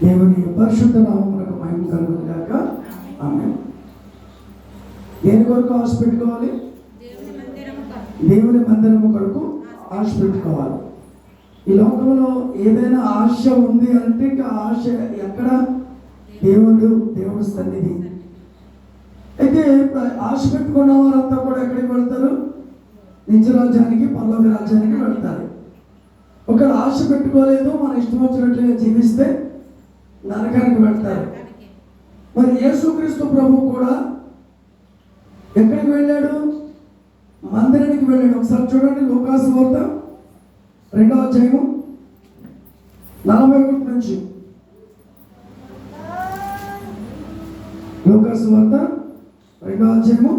దేవుని పరిశుద్ధ నామమునకు మహిమ కలుగును గాక. ఆమేన్. దేని కొరకు ఆశ పెట్టుకోవాలి? దేవుని మందిరము కొరకు ఆశ పెట్టుకోవాలి. ఈ లోకంలో ఏదైనా ఆశ ఉంది అంటే ఇంకా ఆశ ఎక్కడ? దేవుడి సన్నిధి. అయితే ఆశ పెట్టుకున్న వారంతా కూడా ఎక్కడికి వెళ్తారు? నిత్య రాజ్యానికి, పరలోక రాజ్యానికి వెళ్తారు. ఒకరు ఆశ పెట్టుకోలేదు, మన ఇష్టం వచ్చినట్లుగా జీవిస్తే నరకానికి వెళ్తారు. మరి యేసుక్రీస్తు ప్రభువు కూడా ఎక్కడికి వెళ్ళాడు? మందిరానికి వెళ్ళాడు. ఒకసారి చూడండి, లూకాసు వార్త 2వ అధ్యాయము 41 నుంచి. లూకాసు వార్త 2వ అధ్యాయము.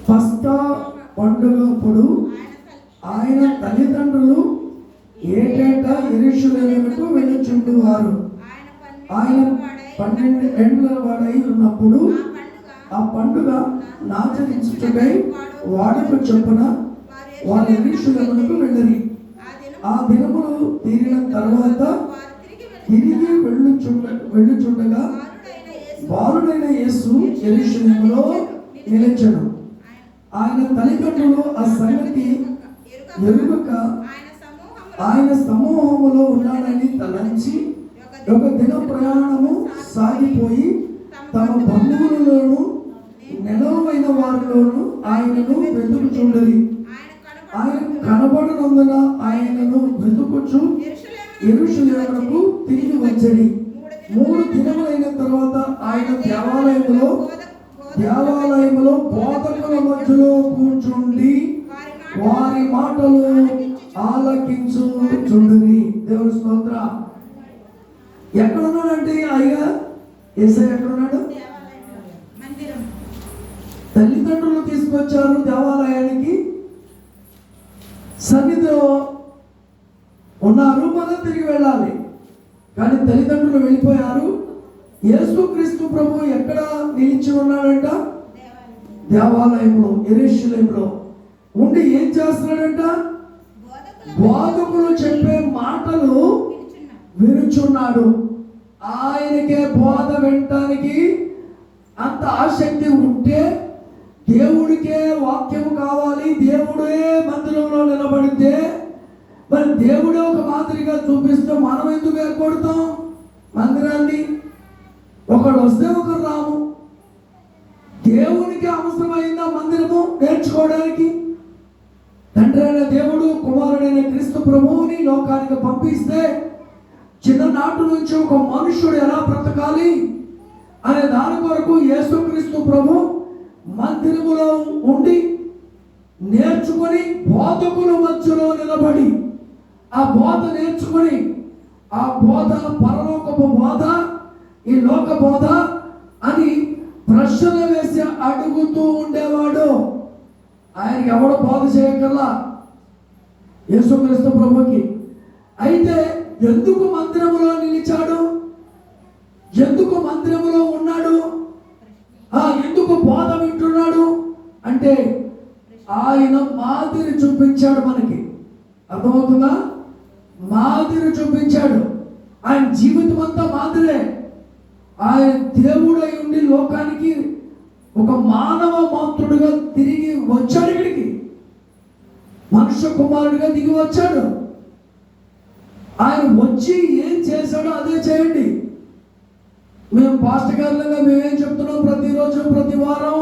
పస్కా పండుగప్పుడు ఆయన తల్లిదండ్రులు ఏటేటా యెరూషలేముకు వెళ్ళుచుండువారు. ఆయన 12 ఏండ్ల వాడై ఉన్నప్పుడు ఆ పండుగ ఆచరించుటకై వాడుక చొప్పున వారు యెరూషలేమునకు వెళ్ళిరి. ఆ దినములు తీరిన తర్వాత తిరిగి వెళ్ళుచుండగా బాలుడైన యేసు యెరూషలేములో నిలిచెను. ఆయన తల్లిదండ్రులు ఆ సంగతి ఎరుగక ఆయన సమూహములో ఉన్నాడని తలంచి ఒక దిన ప్రయాణము సాగిపోయి తమ బంధువులలోను నెలవైన వారిలోను ఆయనను వెతుకుచుండరి. ఆయన కనబడనందున ఆయనను వెతుకుచు యెరూషలేమునకు తిరిగి వచ్చరి. 3 దినములైన తర్వాత ఆయన దేవాలయములో బోధకుల మధ్యలో కూర్చుండి వారి మాటలు ఆలకించుచుండిరి. దేవుని స్తోత్రం. ఎక్కడున్నాడంటే అయ్యా యేసయ్య ఎక్కడున్నాడు? తల్లిదండ్రులు తీసుకొచ్చారు దేవాలయానికి, సన్నిధిలో ఉన్నారు, మనం తిరిగి వెళ్ళాలి. కానీ తల్లిదండ్రులు వెళ్ళిపోయారు. యేసుక్రీస్తు ప్రభు ఎక్కడ నిలిచి ఉన్నాడంట? దేవాలయంలో, యెరూషలేములో ఉండి ఏం చేస్తున్నాడంట? బోధకులు చెప్పే మాటలు వినుచున్నాడు. ఆయనకే బోధ వినటానికి అంత ఆసక్తి ఉంటే, దేవుడికే వాక్యము కావాలి, దేవుడే మందిరంలో నిలబడితే, మరి దేవుడే ఒక మాదిరిగా చూపిస్తే మనం ఎందుకు ఏర్పడతాం మందిరాన్ని? ఒకడు వస్తే ఒకరు రాము. దేవునికి అవసరమైందా మందిరము నేర్చుకోవడానికి? తండ్రి అయిన దేవుడు కుమారుడైన క్రీస్తు ప్రభువుని లోకానికి పంపిస్తే చిన్ననాటి నుంచి ఒక మనుషుడు ఎలా బ్రతకాలి అనే దాని కొరకు యేసుక్రీస్తు ప్రభు మందిరములో ఉండి నేర్చుకొని బోధకుల మధ్యలో నిలబడి ఆ బోధ నేర్చుకొని, ఆ బోధ పరలోకపు బోధ, ఈ లోక బోధ అని ప్రశ్నలు వేసి అడుగుతూ ఉండేవాడు. ఆయనకి ఎవడో బోధ చేయగల యేసుక్రీస్తు ప్రభుకి. అయితే ఎందుకు మందిరములో నిలిచాడు? ఎందుకు మందిరములో ఉన్నాడు? ఎందుకు బోధ వింటున్నాడు అంటే ఆయన మాదిరి చూపించాడు మనకి. అర్థమవుతుందా? మాదిరి చూపించాడు. ఆయన జీవితం అంతా మాదిరే. ఆయన దేవుడై ఉండి లోకానికి ఒక మానవ మాతృడుగా తిరిగి వచ్చాడు. ఇక్కడికి మనుష్య కుమారుడిగా దిగి వచ్చాడు. ఆయన వచ్చి ఏం చేశాడో అదే చేయండి. మేము పాస్టర్ గారులుగా మేమేం చెప్తున్నాం? ప్రతిరోజు ప్రతి వారం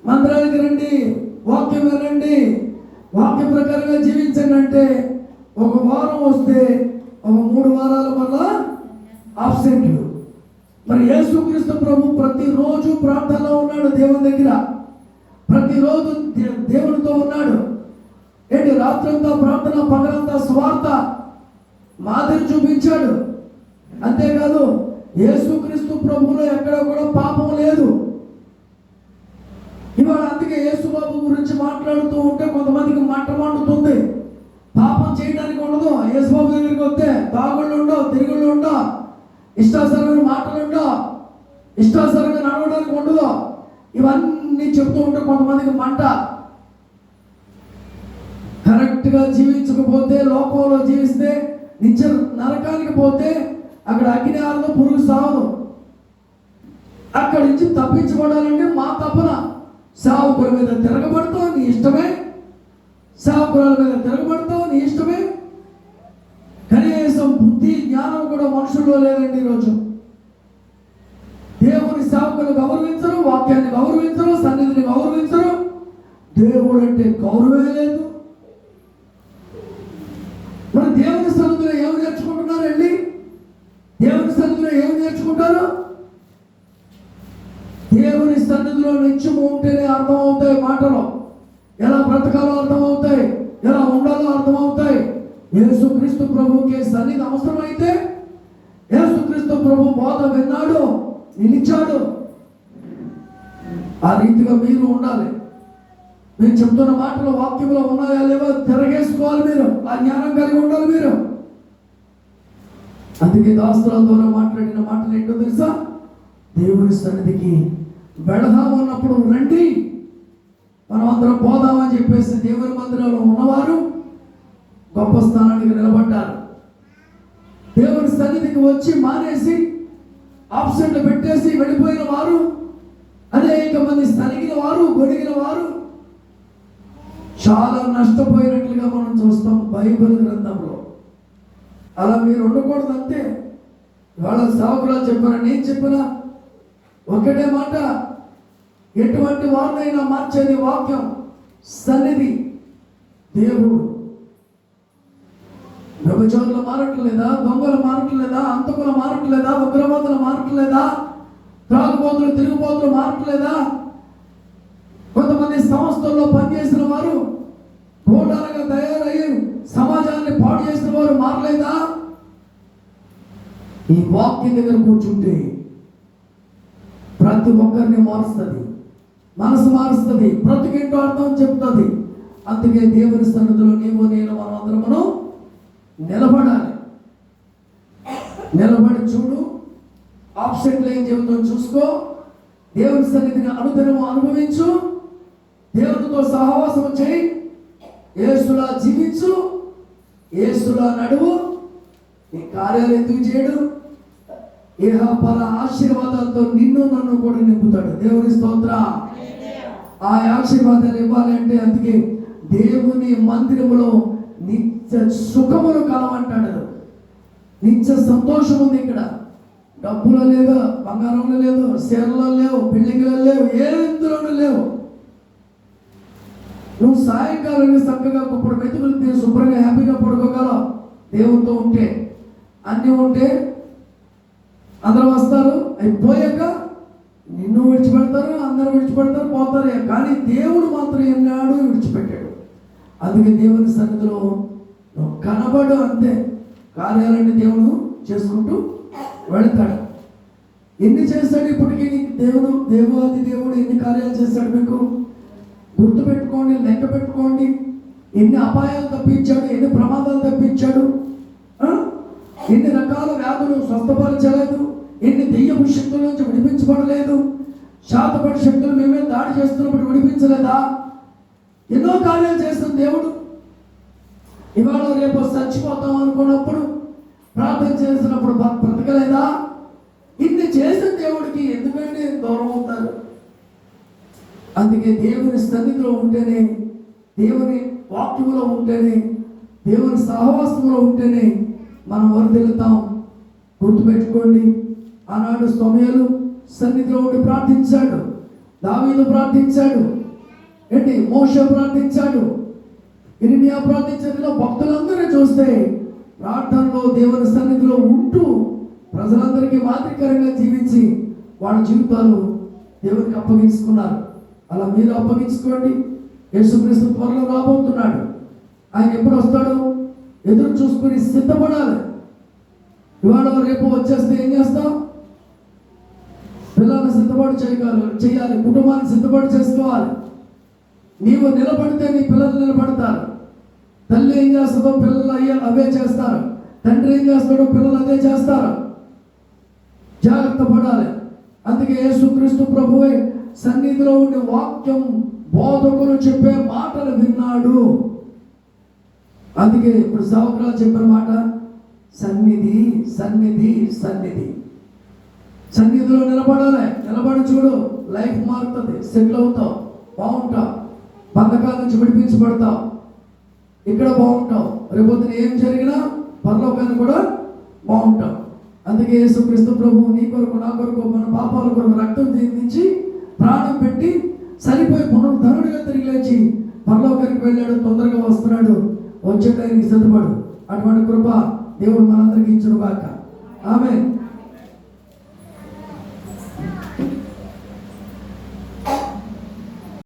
మందిరానికి రండి, వాక్యం వినండి, వాక్య ప్రకారంగా జీవించండి అంటే ఒక వారం వస్తే ఒక 3 వారాల వల్ల ఆబ్సెంట్లు. మరి యేసుక్రీస్తు ప్రభు ప్రతిరోజు ప్రార్థనలో ఉన్నాడు దేవుని దగ్గర, ప్రతిరోజు దేవునితో ఉన్నాడు. ఏంటి? రాత్రంతా ప్రార్థన, పగలంతా స్వార్థ మాదిరి చూపించాడు. అంతేకాదు యేసుక్రీస్తు ప్రభువులో ఎక్కడ కూడా పాపం లేదు. ఇవాళ అందుకే యేసుబాబు గురించి మాట్లాడుతూ ఉంటే కొంతమందికి మండుతుంది. పాపం చేయడానికి ఉండదు. యేసుబాబు దగ్గరికి వస్తే తాగుళ్ళు ఉండవు, తిరుగుళ్ళు ఉండవు, ఇష్టాసరమైన మాటలు ఉండవు, ఇష్టాసరంగా నడవడానికి ఉండదు. ఇవన్నీ చెప్తూ ఉంటే కొంతమందికి మంట. కరెక్ట్గా జీవించకపోతే, లోకంలో జీవిస్తే, నిత్య నరకానికి పోతే అక్కడ అగ్ని ఆరదు, పురుగు సావదు. అక్కడి నుంచి తప్పించబడాలంటే మా తపన. సేవకుల మీద తిరగబడతావు, నీ ఇష్టమే. సేవకుల మీద తిరగబడతావు, నీ ఇష్టమే. కనీసం బుద్ధి జ్ఞానం కూడా మనుషుల్లో లేదండి ఈరోజు. దేవుని సేవకులు గౌరవించరు, వాక్యాన్ని గౌరవించరు, సన్నిధిని గౌరవించరు. దేవుడు అంటే గౌరవమే లేదు. మరి దేవుని సన్నిధిలో ఏమి నేర్చుకుంటున్నారండి? దేవుని సన్నిధిలో ఏమి నేర్చుకుంటారు? దేవుని సన్నిధిలో నిత్యము ఉంటేనే అర్థమవుతాయి మాటలు. ఎలా బ్రతకాలో అర్థమవుతాయి, ఎలా ఉండాలో అర్థమవుతాయి. యేసుక్రీస్తు ప్రభువుకి సన్నిధి అవసరమైతే యేసుక్రీస్తు ప్రభు బోధ విన్నాడు, నిలిచాడు. ఆ రీతిగా మీరు ఉండాలి. నేను చెప్తున్న మాటలు వాక్యంలో ఉన్నాయా లేవో తిరగేసుకోవాలి మీరు. ఆ జ్ఞానం కలిగి ఉండాలి మీరు. అందుకే దాస్తుల ద్వారా మాట్లాడిన మాటలు ఏంటో తెలుసా? దేవుని సన్నిధికి వెళదామన్నప్పుడు రండి, మనం అందరం పోదామని చెప్పేసి దేవుని మందిరంలో ఉన్నవారు గొప్ప స్థానానికి నిలబడ్డారు. దేవుని సన్నిధికి వచ్చి మానేసి ఆబ్సెంట్ పెట్టేసి వెళ్ళిపోయిన వారు, అనేక మంది సరిగిన వారు, గొడిగిన వారు చాలా నష్టపోయినట్లుగా మనం చూస్తాం బైబిల్ గ్రంథంలో. అలా మీరు ఉండకూడదు. అంతే. వాళ్ళ సేవకులు చెప్పిన, నేను చెప్పిన ఒకటే మాట, ఎటువంటి వారినైనా మార్చేది వాక్యం, సన్నిధి, దేవుడు. వ్యభిచారులు మారట్లేదా? దొంగలు మారట్లేదా? అంతకులు మారట్లేదా? ఉగ్రవాదులు మారట్లేదా? త్రాగుబోతులు, తిరుగుబోతులు మారట్లేదా? కొంతమంది సంస్థల్లో పనిచేసిన వారు గోడాలుగా తయారయ్యి సమాజాన్ని పాడు చేసిన వారు మారలేదా? ఈ వాక్యం దగ్గర కూర్చుంటే ప్రతి ఒక్కరిని మారుస్తుంది, మనసు మారుస్తుంది, బ్రతికేంటో అర్థం చెప్తుంది. అందుకే దేవుని సన్నిధిలో నీవు నేను మనం అందరమును నిలబడాలి. నిలబడి చూడు, ఆప్షన్లు ఏం చెబుతుందో చూసుకో, దేవుని సన్నిధిని అనుదినము అనుభవించు, దేవునితో సహవాసం చేయి, యేసులా జీవించు, యేసులా నడువు. ఈ కార్యాలు ఎందుకు చేయడు? ఇహ పర ఆశీర్వాదాలతో నిన్ను నన్ను కూడా నింపుతాడు. దేవుని స్తోత్రం. ఆ ఆశీర్వాదాలు ఇవ్వాలంటే అందుకే దేవుని మందిరములో నిత్య సుఖములు కలవంటాడు. నిత్య సంతోషం ఉంది ఇక్కడ. డబ్బులో లేదు, బంగారంలో లేదు, షేర్లో లేవు, బిల్డింగ్లో లేవు, ఎందులోనూ లేవు. నువ్వు సాయంకాలం చక్కగా ఇప్పుడు మెతుకులు తిని శుభ్రంగా హ్యాపీగా పడుకోగలవు దేవునితో ఉంటే. అన్నీ ఉంటే అందరూ వస్తారు, అయిపోయాక నిన్ను విడిచిపెడతారు, అందరూ విడిచిపెడతారు, పోతారు. కానీ దేవుడు మాత్రం ఎన్నాడు విడిచిపెట్టాడు. అందుకే దేవుని సన్నిధిలో నువ్వు కనబడు, అంతే. కార్యాలన్నీ దేవుడు చేసుకుంటూ వెళతాడు. ఎన్ని చేస్తాడు ఇప్పటికీ నీకు దేవాది దేవుడు ఎన్ని కార్యాలు చేస్తాడు మీకు గుర్తు పెట్టుకోండి, లెక్క పెట్టుకోండి. ఎన్ని అపాయాలు తప్పించాడు, ఎన్ని ప్రమాదాలు తప్పించాడు, ఎన్ని రకాల వ్యాధులు స్వస్థపరచలేదు, ఎన్ని దెయ్యపు శక్తుల నుంచి విడిపించబడలేదు, శాతపడి శక్తులు మేమే దాడి చేస్తున్నప్పుడు విడిపించలేదా? ఎన్నో కార్యాలు చేస్తున్న దేవుడు. ఇవాళ రేపు చచ్చిపోతాం అనుకున్నప్పుడు ప్రార్థన చేసినప్పుడు బ్రతకలేదా? ఇన్ని చేసిన దేవుడికి ఎందుకంటే దూరం అవుతారు. అందుకే దేవుని సన్నిధిలో ఉంటేనే, దేవుని వాక్యంలో ఉంటేనే, దేవుని సహవాసంలో ఉంటేనే మనం వర్ధిల్లుతాం. గుర్తుపెట్టుకోండి, ఆనాడు సమూయేలు సన్నిధిలో ఉండి ప్రార్థించాడు, దావీదు ప్రార్థించాడు, మోషే ప్రార్థించాడు, ఇర్మియా ప్రార్థించాడు. భక్తులందరూ చూస్తే ప్రార్థనలో దేవుని సన్నిధిలో ఉంటూ ప్రజలందరికీ మాదిరికరంగా జీవించి వాళ్ళ జీవితాలు దేవునికి అప్పగించుకున్నారు. అలా మీరు అప్పగించుకోండి. యేసుక్రీస్తు త్వరలో రాబోతున్నాడు. ఆయన ఎప్పుడు వస్తాడు ఎదురు చూసుకుని సిద్ధపడాలి. ఇవాళ రేపు వచ్చేస్తే ఏం చేస్తాం? పిల్లల్ని సిద్ధపాటు చేయాలి, కుటుంబాన్ని సిద్ధపాటు చేసుకోవాలి. నీవు నిలబడితే నీ పిల్లలు నిలబడతారు. తల్లి ఏం చేస్తుందో పిల్లలు అవే చేస్తారు, తండ్రి ఏం చేస్తాడో పిల్లలు అదే చేస్తారు. జాగ్రత్త పడాలి. అందుకే యేసుక్రీస్తు ప్రభువే సన్నిధిలో ఉండే వాక్యం బోధకులు చెప్పే మాటలు విన్నాడు. అందుకే ఇప్పుడు సేవకులు చెప్పిన మాట, సన్నిధి సన్నిధి సన్నిధి. సన్నిధిలో నిలబడాలి. నిలబడి చూడు, లైఫ్ మారుతుంది, సెటిల్ అవుతావు, బాగుంటావు, బంధకాల నుంచి విడిపించబడతావు, ఇక్కడ బాగుంటావు, రేపొద్దున ఏం జరిగినా పరలోకాన్ని కూడా బాగుంటావు. అందుకే యేసుక్రీస్తు ప్రభువు నీ కొరకు నా కొరకు మన పాపాల కొరకు రక్తం చిందించి ప్రాణం పెట్టి సరిపోయి పునరుద్ధరణగా తిరిగి లేచి పరలోకానికి వెళ్ళాడు. తొందరగా వస్తున్నాడు, వచ్చే టైంకి సిద్ధపడు. అటువంటి కృప దేవుడు మనందరికీ ఇచ్చును గాక. ఆమేన్.